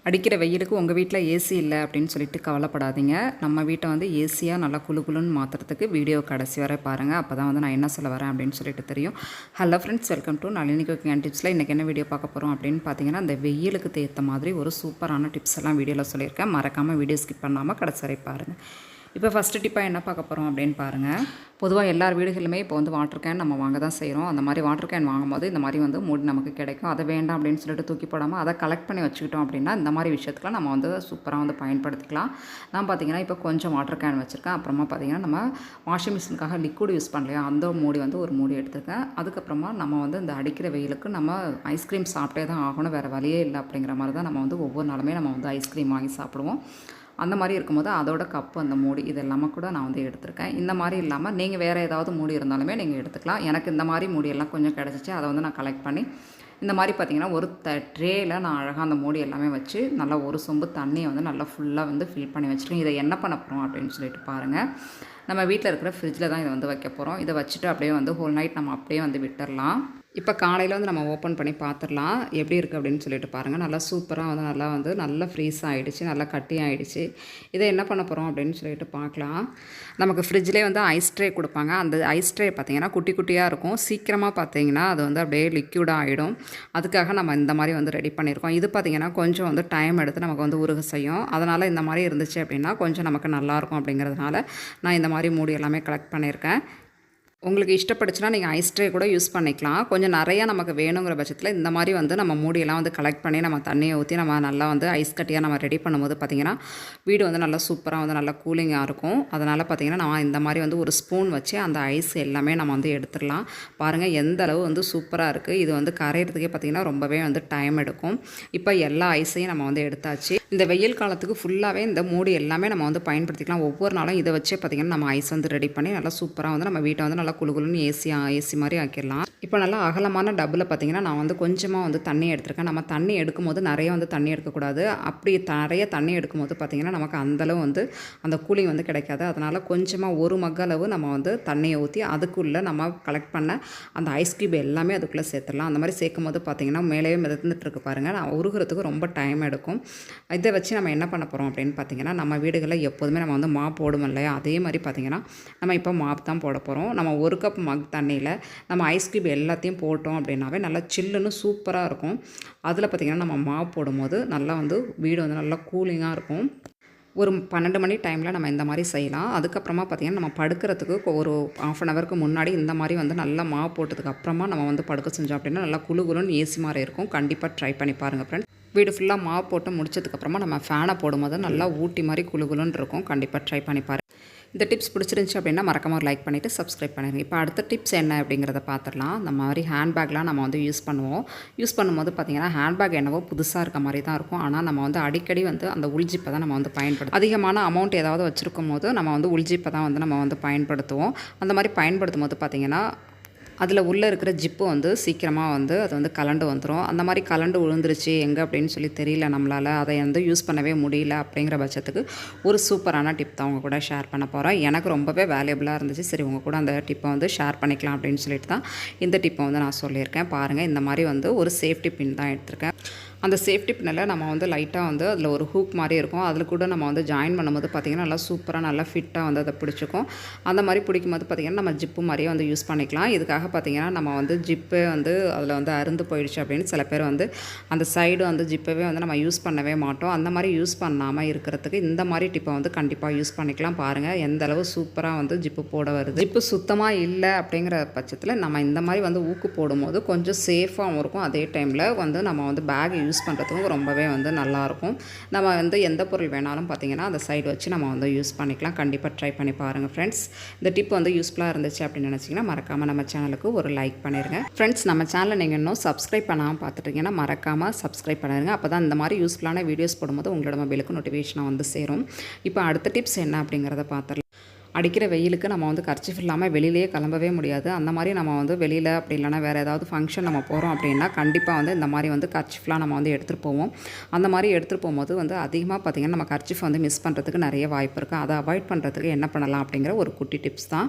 அடிக்கிற வெயிலுக்கு உங்கள் வீட்டில் ஏசி இல்லை அப்படின்னு சொல்லிட்டு கவலைப்படாதீங்க. நம்ம வீட்டை வந்து ஏசியாக நல்லா குளு குளுன்னு மாற்றுறதுக்கு வீடியோ கடைசி வரை பாருங்கள். அப்போ தான் வந்து நான் என்ன சொல்ல வரேன் அப்படின்னு சொல்லிட்டு தெரியும். Hello friends, welcome to Nalini cooking and டிப்ஸில் இன்றைக்கி என்ன வீடியோ பார்க்க போகிறோம் அப்படின்னு பார்த்தீங்கன்னா, அந்த வெயிலுக்கு ஏற்ற மாதிரி ஒரு சூப்பரான டிப்ஸ் எல்லாம் வீடியோவில் சொல்லியிருக்கேன். மறக்காமல் வீடியோ ஸ்கிப் பண்ணாமல் கடைசி வரை பாருங்கள். இப்போ ஃபஸ்ட்டு டிப்பாக என்ன பார்க்க போகிறோம் அப்படின்னு பாருங்கள். பொதுவாக எல்லார் வீடுகளுமே இப்போ வந்து வாட்டர் கேன் நம்ம வாங்க தான் செய்கிறோம். அந்த மாதிரி வாட்டர் கேன் வாங்கும்போது இந்த மாதிரி வந்து மூடி நமக்கு கிடைக்கும். அதை வேண்டாம் அப்படின்னு சொல்லிட்டு தூக்கி போடாமல் அதை கலெக்ட் பண்ணி வச்சுக்கிட்டோம் அப்படின்னா இந்த மாதிரி விஷயத்துக்குலாம் நம்ம வந்து சூப்பராக வந்து பயன்படுத்திக்கலாம். நான் பார்த்திங்கன்னா இப்போ கொஞ்சம் வாட்டர் கேன் வச்சுருக்கேன். அப்புறமா பார்த்திங்கன்னா நம்ம வாஷிங் மிஷினுக்காக லிக்விட் யூஸ் பண்ணலையா, அந்த மூடி வந்து ஒரு மூடி எடுத்துருக்கேன். அதுக்கப்புறமா நம்ம வந்து இந்த அடிக்கிற வெயிலுக்கு நம்ம ஐஸ்கிரீம் சாப்பிட்டே தான் ஆகணும், வேறு வழியே இல்லை அப்படிங்கிற மாதிரி தான் நம்ம வந்து ஒவ்வொரு நாளுமே நம்ம வந்து ஐஸ்கிரீம் வாங்கி சாப்பிடுவோம். அந்த மாதிரி இருக்கும்போது அதோட கப்பு, அந்த மூடி இது எல்லாமே கூட நான் வந்து எடுத்திருக்கேன். இந்த மாதிரி இல்லாமல் நீங்கள் வேறு ஏதாவது மூடி இருந்தாலுமே நீங்கள் எடுத்துக்கலாம். எனக்கு இந்த மாதிரி மூடியெல்லாம் கொஞ்சம் கிடச்சிச்சு. அதை வந்து நான் கலெக்ட் பண்ணி இந்த மாதிரி பார்த்திங்கன்னா ஒரு ட்ரேயில் நான் அழகாக அந்த மூடி எல்லாமே வச்சு நல்லா ஒரு சொம்பு தண்ணியை வந்து நல்லா ஃபுல்லாக வந்து ஃபில் பண்ணி வச்சுருக்கேன். இதை என்ன பண்ண போகிறோம் அப்படின்னு சொல்லிட்டு பாருங்கள். நம்ம வீட்டில் இருக்கிற ஃப்ரிட்ஜில் தான் இதை வந்து வைக்க போகிறோம். இதை வச்சுட்டு அப்படியே வந்து ஹோல் நைட் நம்ம அப்படியே வந்து விட்டுடலாம். இப்போ காலையில் வந்து நம்ம ஓப்பன் பண்ணி பார்த்துடலாம் எப்படி இருக்குது அப்படின்னு சொல்லிட்டு பாருங்கள். நல்லா சூப்பராக வந்து நல்லா ஃப்ரீஸ் ஆகிடுச்சு, நல்லா கட்டி ஆகிடுச்சு. இதை என்ன பண்ண போகிறோம் அப்படின்னு சொல்லிட்டு பார்க்கலாம். நமக்கு ஃப்ரிட்ஜ்லேயே வந்து ஐஸ் ட்ரே கொடுப்பாங்க. அந்த ஐஸ் ட்ரே பார்த்திங்கன்னா குட்டி குட்டியாக இருக்கும். சீக்கிரமாக பார்த்திங்கன்னா அது வந்து அப்படியே லிக்யூடாக ஆகிடும். அதுக்காக நம்ம இந்த மாதிரி வந்து ரெடி பண்ணியிருக்கோம். இது பார்த்திங்கன்னா கொஞ்சம் வந்து டைம் எடுத்து நமக்கு வந்து உருக செய்யும். அதனால் இந்த மாதிரி இருந்துச்சு அப்படின்னா கொஞ்சம் நமக்கு நல்லாயிருக்கும் அப்படிங்கிறதுனால நான் இந்த மாதிரி மூடி எல்லாமே கலெக்ட் பண்ணியிருக்கேன். உங்களுக்கு இஷ்டப்பட்டுச்சுன்னா நீங்கள் ஐஸ் ட்ரே கூட யூஸ் பண்ணிக்கலாம். கொஞ்சம் நிறையா நமக்கு வேணுங்கிற பட்சத்தில் இந்த மாதிரி வந்து நம்ம மூடியெல்லாம் வந்து கலெக்ட் பண்ணி நம்ம தண்ணியை ஊற்றி நம்ம நல்லா வந்து ஐஸ் கட்டியாக நம்ம ரெடி பண்ணும்போது பார்த்திங்கன்னா வீடு வந்து நல்லா சூப்பராக வந்து நல்லா கூலிங்காக இருக்கும். அதனால் பார்த்திங்கன்னா நான் இந்த மாதிரி வந்து ஒரு ஸ்பூன் வச்சு அந்த ஐஸ் எல்லாமே நம்ம வந்து எடுத்துடலாம். பாருங்கள் எந்த அளவு வந்து சூப்பராக இருக்குது. இது வந்து கரையிறதுக்கே பார்த்திங்கன்னா ரொம்பவே வந்து டைம் எடுக்கும். இப்போ எல்லா ஐஸையும் நம்ம வந்து எடுத்தாச்சு. இந்த வெயில் காலத்துக்கு ஃபுல்லாகவே இந்த மூடி எல்லாமே நம்ம வந்து பயன்படுத்திக்கலாம். ஒவ்வொரு நாளும் இதை வச்சே பார்த்திங்கன்னா நம்ம ஐஸ் வந்து ரெடி பண்ணி நல்லா சூப்பராக வந்து நம்ம வீட்டை வந்து நல்லா குளுகுலுன்னு ஏசி மாதிரி ஆக்கிடலாம். இப்போ நல்லா அகலமான டப்பில் பார்த்திங்கன்னா நான் வந்து கொஞ்சமாக வந்து தண்ணி எடுத்துருக்கேன். நம்ம தண்ணி எடுக்கும்போது நிறைய வந்து தண்ணி எடுக்கக்கூடாது. அப்படி நிறைய தண்ணி எடுக்கும்போது பார்த்திங்கன்னா நமக்கு அந்தளவு வந்து அந்த கூலிங் வந்து கிடைக்காது. அதனால் கொஞ்சமாக ஒரு மக்களவு நம்ம வந்து தண்ணியை ஊற்றி அதுக்குள்ளே நம்ம கலெக்ட் பண்ண அந்த ஐஸ் க்யூப் எல்லாமே அதுக்குள்ளே சேர்த்துடலாம். அந்த மாதிரி சேர்க்கும் போது பார்த்திங்கன்னா மேலேயே மிதந்துட்டுருக்கு பாருங்கள். நான் உருகிறதுக்கு ரொம்ப டைம் எடுக்கும். இதை வச்சு நம்ம என்ன பண்ண போகிறோம் அப்படின்னு பார்த்திங்கன்னா, நம்ம வீடுகளில் எப்போதுமே நம்ம வந்து மாப் போடுவோம் இல்லையா, அதே மாதிரி பார்த்திங்கன்னா நம்ம இப்போ மாப் தான் போட போகிறோம். நம்ம ஒரு கப் மக் தண்ணியில் நம்ம ஐஸ் க்யூப் எல்லாத்தையும் போட்டோம் அப்படின்னாவே நல்லா சில்லுன்னு சூப்பராக இருக்கும். அதில் பார்த்திங்கன்னா நம்ம மாப் போடும்போது நல்லா வந்து வீடு வந்து நல்லா கூலிங்காக இருக்கும். ஒரு 12 மணி டைமில் நம்ம இந்த மாதிரி செய்யலாம். அதுக்கப்புறமா பார்த்திங்கன்னா நம்ம படுக்கிறதுக்கு ஒரு 1/2 ஹவருக்கு முன்னாடி இந்த மாதிரி வந்து நல்லா மாவு போட்டதுக்கு அப்புறமா நம்ம வந்து படுக்க செஞ்சோம் அப்படின்னா நல்லா குளுகுலுன்னு ஏசி மாதிரி இருக்கும். கண்டிப்பாக ட்ரை பண்ணி பாருங்கள் ஃப்ரெண்ட்ஸ். வீடு ஃபுல்லாக மாவு போட்டு முடிச்சதுக்கப்புறமா நம்ம ஃபேனை போடும்போது நல்லா ஊட்டி மாதிரி குளுகுலுன்னு இருக்கும். கண்டிப்பாக ட்ரை பண்ணி பாருங்கள். இந்த டிப்ஸ் பிடிச்சிருந்துச்சி அப்படின்னா மறக்காம ஒரு லைக் பண்ணிவிட்டு சப்ஸ்கிரைப் பண்ணிடுங்க. இப்போ அடுத்த டிப்ஸ் என்ன அப்படிங்கிறத பார்த்துடலாம். இந்த மாதிரி ஹேண்ட்பேக்லாம் நம்ம வந்து யூஸ் பண்ணுவோம். யூஸ் பண்ணும்போது பார்த்திங்கன்னா ஹேண்ட்பேக் என்னவோ புதுசாக இருக்க மாதிரி தான் இருக்கும். ஆனால் நம்ம வந்து அடிக்கடி வந்து அந்த உள்ஜிப்பை தான் நம்ம வந்து பயன்படுத்தும். அதிகமான அமௌண்ட் ஏதாவது வச்சுருக்கும் போது நம்ம வந்து உள்ஜிப்பை தான் வந்து நம்ம வந்து பயன்படுத்துவோம். அந்த மாதிரி பயன்படுத்தும் போது பார்த்திங்கன்னா அதில் உள்ளே இருக்கிற ஜிப்பு வந்து சீக்கிரமாக வந்து அது வந்து கலண்டு வந்துடும். அந்த மாதிரி கலண்டு விழுந்துருச்சு எங்கே அப்படின்னு சொல்லி தெரியல, நம்மளால் அதை வந்து யூஸ் பண்ணவே முடியல அப்படிங்கிற பட்சத்துக்கு ஒரு சூப்பரான டிப் தான் உங்கள் கூட ஷேர் பண்ண போகிறேன். எனக்கு ரொம்பவே வேல்யூபிளாக இருந்துச்சு. சரி உங்கள் கூட அந்த டிப்பை வந்து ஷேர் பண்ணிக்கலாம் அப்படின்னு சொல்லிட்டு தான் இந்த டிப்பை வந்து நான் சொல்லியிருக்கேன். பாருங்கள், இந்த மாதிரி வந்து ஒரு சேஃப்டி பின் தான் எடுத்திருக்கேன். அந்த சேஃப்டி பின்னில் நம்ம வந்து லைட்டாக வந்து அதில் ஒரு ஹூக் மாதிரி இருக்கும். அதில் கூட நம்ம வந்து ஜாயின் பண்ணும்போது பார்த்திங்கன்னா நல்லா சூப்பராக நல்லா ஃபிட்டாக வந்து அதை பிடிச்சிக்கும். அந்த மாதிரி பிடிக்கும்போது பார்த்திங்கன்னா நம்ம ஜிப்பு மாதிரியே வந்து யூஸ் பண்ணிக்கலாம். இதுக்காக பார்த்திங்கன்னா நம்ம வந்து ஜிப்பே வந்து அதில் வந்து அருந்து போயிடுச்சு அப்படின்னு சில பேர் வந்து அந்த சைடு வந்து ஜிப்பவே வந்து நம்ம யூஸ் பண்ணவே மாட்டோம். அந்த மாதிரி யூஸ் பண்ணாமல் இருக்கிறதுக்கு இந்த மாதிரி டிப்பை வந்து கண்டிப்பாக யூஸ் பண்ணிக்கலாம். பாருங்கள் எந்த அளவு சூப்பராக வந்து ஜிப்பு போட வருது. ஜிப்பு சுத்தமாக இல்லை அப்படிங்கிற பட்சத்தில் நம்ம இந்த மாதிரி வந்து ஊக்கு போடும்போது கொஞ்சம் சேஃபாகவும் இருக்கும். அதே டைமில் வந்து நம்ம வந்து பேக் யூஸ் பண்ணுறதுக்கும் ரொம்பவே வந்து நல்லாயிருக்கும். நம்ம வந்து எந்த பொருள் வேணாலும் பார்த்திங்கன்னா அந்த சைடு வச்சு நம்ம வந்து யூஸ் பண்ணிக்கலாம். கண்டிப்பாக ட்ரை பண்ணி பாருங்கள் ஃப்ரெண்ட்ஸ். இந்த டிப் வந்து யூஸ்ஃபுல்லாக இருந்துச்சு அப்படின்னு நினச்சிங்கன்னா மறக்காமல் நம்ம சேனலுக்கு ஒரு லைக் பண்ணிடுங்க ஃப்ரெண்ட்ஸ். நம்ம சேனலை நீங்கள் இன்னும் சப்ஸ்கிரைப் பண்ணாமல் பார்த்துட்டிங்கன்னா மறக்காமல் சப்ஸ்கிரைப் பண்ணிடுங்க. அப்போ தான் இந்த மாதிரி யூஸ்ஃபுல்லான வீடியோஸ் போடும்போது உங்களோட மொபைலுக்கு நோட்டிஃபிகேஷனாக வந்து சேரும். இப்போ அடுத்த டிப்ஸ் என்ன அப்படிங்கிறத பார்த்துடலாம். அடிக்கிற வெயிலுக்கு நம்ம வந்து கர்ச்சீஃப் இல்லாமல் வெளியிலேயே கிளம்பவே முடியாது. அந்த மாதிரி நம்ம வந்து வெளியில் அப்படி இல்லைனா வேறு ஏதாவது ஃபங்க்ஷன் நம்ம போகிறோம் அப்படின்னா கண்டிப்பாக வந்து இந்த மாதிரி வந்து கர்ச்சீஃப்லாம் நம்ம வந்து எடுத்துகிட்டு போவோம். அந்த மாதிரி எடுத்துகிட்டு போகும்போது வந்து அதிகமாக பார்த்திங்கன்னா நம்ம கர்ச்சீஃப் வந்து மிஸ் பண்ணுறதுக்கு நிறைய வாய்ப்பு இருக்குது. அதை அவாய்ட் பண்ணுறதுக்கு என்ன பண்ணலாம் அப்படிங்கிற ஒரு குட்டி டிப்ஸ் தான்.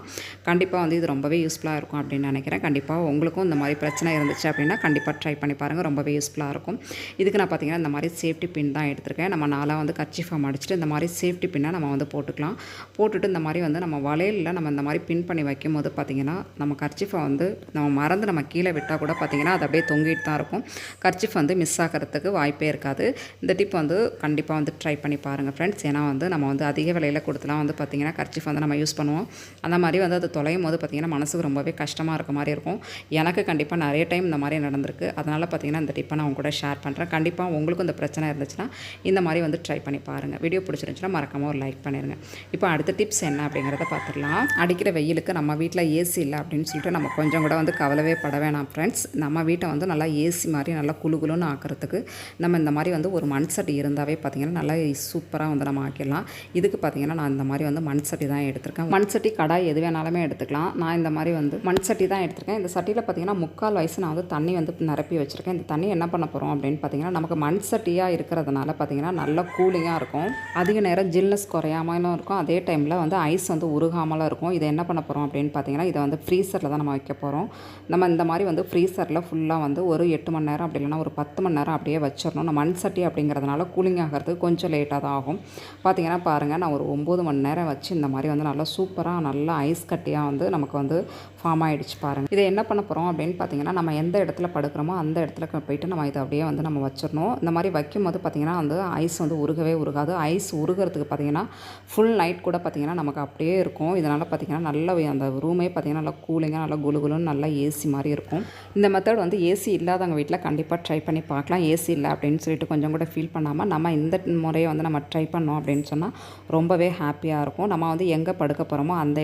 கண்டிப்பாக வந்து இது ரொம்பவே யூஸ்ஃபுல்லாக இருக்கும் அப்படின்னு நினைக்கிறேன். கண்டிப்பாக உங்களுக்கும் இந்த மாதிரி பிரச்சனை இருந்துச்சு அப்படின்னா கண்டிப்பாக ட்ரை பண்ணி பாருங்கள். ரொம்பவே யூஸ்ஃபுல்லாக இருக்கும். இதுக்கு நான் பார்த்திங்கன்னா இந்த மாதிரி சேஃப்டி பின் தான் எடுத்திருக்கேன். நம்ம நாளாக வந்து கர்ச்சீஃபை மடிச்சுட்டு இந்த மாதிரி சேஃப்டி பின்னை நம்ம வந்து போட்டுக்கலாம். போட்டுட்டு இந்த மாதிரி வந்து நம்ம வளையலில் நம்ம இந்த மாதிரி பின் பண்ணி வைக்கும்போது பார்த்திங்கன்னா நம்ம கர்ச்சீஃபை வந்து நம்ம மறந்து நம்ம கீழே விட்டால் கூட பார்த்திங்கன்னா அது அப்படியே தொங்கிட்டு தான் இருக்கும். கர்ச்சீஃப் வந்து மிஸ் ஆகிறதுக்கு வாய்ப்பே இருக்காது. இந்த டிப் வந்து கண்டிப்பாக வந்து ட்ரை பண்ணி பாருங்கள் ஃப்ரெண்ட்ஸ். ஏன்னா வந்து நம்ம வந்து அதிக விலையில் கொடுத்துலாம் வந்து பார்த்திங்கன்னா கர்ச்சீஃப் வந்து நம்ம யூஸ் பண்ணுவோம். அந்த மாதிரி வந்து அது தொலையும் போது பார்த்திங்கன்னா மனசுக்கு ரொம்பவே கஷ்டமாக இருக்க மாதிரி இருக்கும். எனக்கு கண்டிப்பாக நிறைய டைம் இந்த மாதிரி நடந்திருக்கு. அதனால் பார்த்திங்கன்னா இந்த டிப்பை நான் உங்க கூட ஷேர் பண்ணுறேன். கண்டிப்பாக உங்களுக்கும் இந்த பிரச்சனை இருந்துச்சுன்னா இந்த மாதிரி வந்து ட்ரை பண்ணி பாருங்கள். வீடியோ பிடிச்சிருந்துச்சுன்னா மறக்காமல் ஒரு லைக் பண்ணிடுங்க. இப்போ அடுத்த டிப்ஸ் என்ன அப்படிங்கிறத பார்த்துடலாம். அடிக்கிற வெயிலுக்கு நம்ம வீட்டில் ஏசி இல்லை அப்படின்னு சொல்லிட்டு நம்ம கொஞ்சம் கூட வந்து கவலைவே பட வேணாம் ஃப்ரெண்ட்ஸ். நம்ம வீட்டை வந்து நல்லா ஏசி மாதிரி நல்லா குளுகுலுன்னு ஆக்கிறதுக்கு நம்ம இந்த மாதிரி வந்து ஒரு மண் சட்டி இருந்தாவே பார்த்திங்கன்னா நல்லா சூப்பராக வந்து நம்ம ஆக்கிடலாம். இதுக்கு பார்த்திங்கன்னா நான் இந்த மாதிரி வந்து மண் சட்டி தான் எடுத்திருக்கேன். மண் சட்டி கடாய் எது வேணாலுமே எடுத்துக்கலாம். நான் இந்த மாதிரி வந்து மண் சட்டி தான் எடுத்திருக்கேன். இந்த சட்டியில் பார்த்திங்கன்னா 3/4 வயசு நான் வந்து தண்ணி வந்து நிரப்பி வச்சுருக்கேன். இந்த தண்ணி என்ன பண்ண போகிறோம் அப்படின்னு பார்த்திங்கன்னா நமக்கு மண் சட்டியாக இருக்கிறதுனால பார்த்திங்கன்னா நல்லா கூலிங்காக இருக்கும். அதிக நேரம் ஜில்னஸ் குறையாமலும் இருக்கும். அதே டைமில் வந்து ஐஸ் வந்து உருகாமலும் இருக்கும். இதை என்ன பண்ண போகிறோம் அப்படின்னு பார்த்தீங்கன்னா இதை வந்து ஃப்ரீசரில் தான் நம்ம வைக்க போகிறோம். நம்ம இந்த மாதிரி வந்து ஃப்ரீசரில் ஃபுல்லாக வந்து ஒரு 8 மணி நேரம் அப்படி இல்லைனா ஒரு 10 மணி நேரம் அப்படியே வச்சிடணும். நம்ம மண் சட்டி அப்படிங்கிறதுனால கூலிங் ஆகிறதுக்கு கொஞ்சம் லேட்டாக தான் ஆகும். பார்த்தீங்கன்னா பாருங்கள், நான் ஒரு 9 மணி நேரம் வச்சு இந்த மாதிரி வந்து நல்லா சூப்பராக நல்லா ஐஸ் கட்டியாக வந்து நமக்கு வந்து ஃபார்ம் ஆகிடுச்சு பாருங்கள். இதை என்ன பண்ண போகிறோம் அப்படின்னு பார்த்தீங்கன்னா நம்ம எந்த இடத்துல படுக்கிறோமோ அந்த இடத்துல போயிட்டு நம்ம இதை அப்படியே வந்து நம்ம வச்சிடணும். இந்த மாதிரி வைக்கும்போது பார்த்திங்கன்னா வந்து ஐஸ் வந்து உருகவே உருகாது. ஐஸ் உருகிறதுக்கு பார்த்திங்கன்னா ஃபுல் நைட் கூட பார்த்திங்கன்னா நமக்கு அப்படியே இருக்கும். இதனால் பார்த்திங்கன்னா நல்ல அந்த ரூமே பார்த்திங்கன்னா நல்லா கூலிங்காக நல்லா குலுகுலுன்னு நல்லா ஏசி மாதிரி இருக்கும். இந்த மெத்தட் வந்து ஏசி இல்லாதவங்க வீட்டில் கண்டிப்பாக ட்ரை பண்ணி பார்க்கலாம். ஏசி இல்லை அப்படின்னு சொல்லிட்டு கொஞ்சம் கூட ஃபீல் பண்ணாமல் நம்ம இந்த முறையை வந்து நம்ம ட்ரை பண்ணோம் அப்படின்னு சொன்னால் ரொம்பவே ஹாப்பியாக இருக்கும். நம்ம வந்து எங்கே படுக்க போகிறோமோ அந்த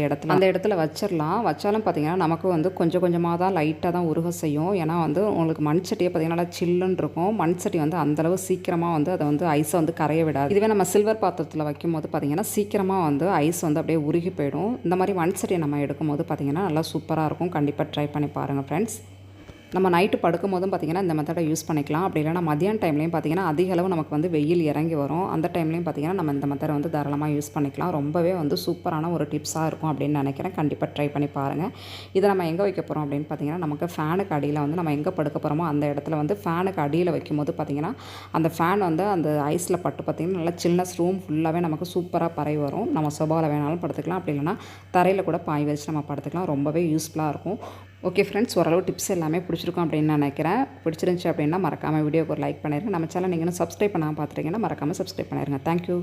இடத்துல வச்சிடலாம். வச்சாலும் பார்த்திங்கன்னா நமக்கு வந்து கொஞ்சம் கொஞ்சமாக தான் லைட்டாக தான் உருக செய்யும். ஏன்னா வந்து உங்களுக்கு மண் சட்டியை பார்த்திங்கன்னா நல்லா சில்லுன்னு இருக்கும். மண் சட்டி வந்து அந்தளவு சீக்கிரமாக வந்து அதை வந்து ஐஸை வந்து கரைய விடாது. இதுவே நம்ம சில்வர் பாத்திரத்தில் வைக்கும்போது பார்த்திங்கன்னா சீக்கிரமாக வந்து ஐஸ் வந்து அப்படியே உருகி போயிடும். இந்த மாதிரி மண் சட்டியை நம்ம எடுக்கும்போது பார்த்திங்கன்னா நல்லா சூப்பராக இருக்கும். கண்டிப்பாக ட்ரை பண்ணி பாருங்கள் ஃப்ரெண்ட்ஸ். நம்ம நைட்டு படுக்கும் போதும் பார்த்திங்கன்னா இந்த மெத்தடை யூஸ் பண்ணிக்கலாம். அப்படி இல்லைனா மதியான டைம்லேயும் பார்த்திங்கன்னா அதிக அளவு நமக்கு வந்து வெயில் இறங்கி வரும். அந்த டைம்லேயும் பார்த்திங்கன்னா நம்ம இந்த மெத்தடை வந்து தாராளமாக யூஸ் பண்ணிக்கலாம். ரொம்பவே வந்து சூப்பரான ஒரு டிப்ஸாக இருக்கும் அப்படின்னு நினைக்கிறேன். கண்டிப்பாக ட்ரை பண்ணி பாருங்கள். இதை நம்ம எங்கே வைக்க போகிறோம் அப்படின்னு பார்த்திங்கன்னா நமக்கு ஃபேனுக்கு அடியில் வந்து நம்ம எங்கே படுக்க போகிறோமோ அந்த இடத்துல வந்து ஃபேனுக்கு அடியில் வைக்கும்போது பார்த்திங்கன்னா அந்த ஃபேன் வந்து அந்த ஐஸில் பட்டு பார்த்திங்கன்னா நல்லா சில்னஸ் ரூம் ஃபுல்லாகவே நமக்கு சூப்பராக பரவி வரும். நம்ம சோபாவில் வேணாலும் படுத்துக்கலாம். அப்படி இல்லைனா தரையில் கூட பாய் வச்சு நம்ம படுத்துக்கலாம். ரொம்பவே யூஸ்ஃபுல்லாக இருக்கும். ஓகே ஃப்ரெண்ட்ஸ், ஓரளவு டிப்ஸ் எல்லாமே பிடிச்சிருக்கும் அப்படின்னு நினைக்கிறேன். பிடிச்சிருந்துச்சி அப்படின்னா மறக்காமல் வீடியோக்கு ஒரு லைக் பண்ணிடுங்க. நம்ம சேனல் நீங்கள் சப்ஸ்கிரைப் பண்ணாமல் பார்த்துட்டீங்கன்னா மறக்காமல் சப்ஸ்கிரைப் பண்ணிடுங்க. தேங்க்யூ.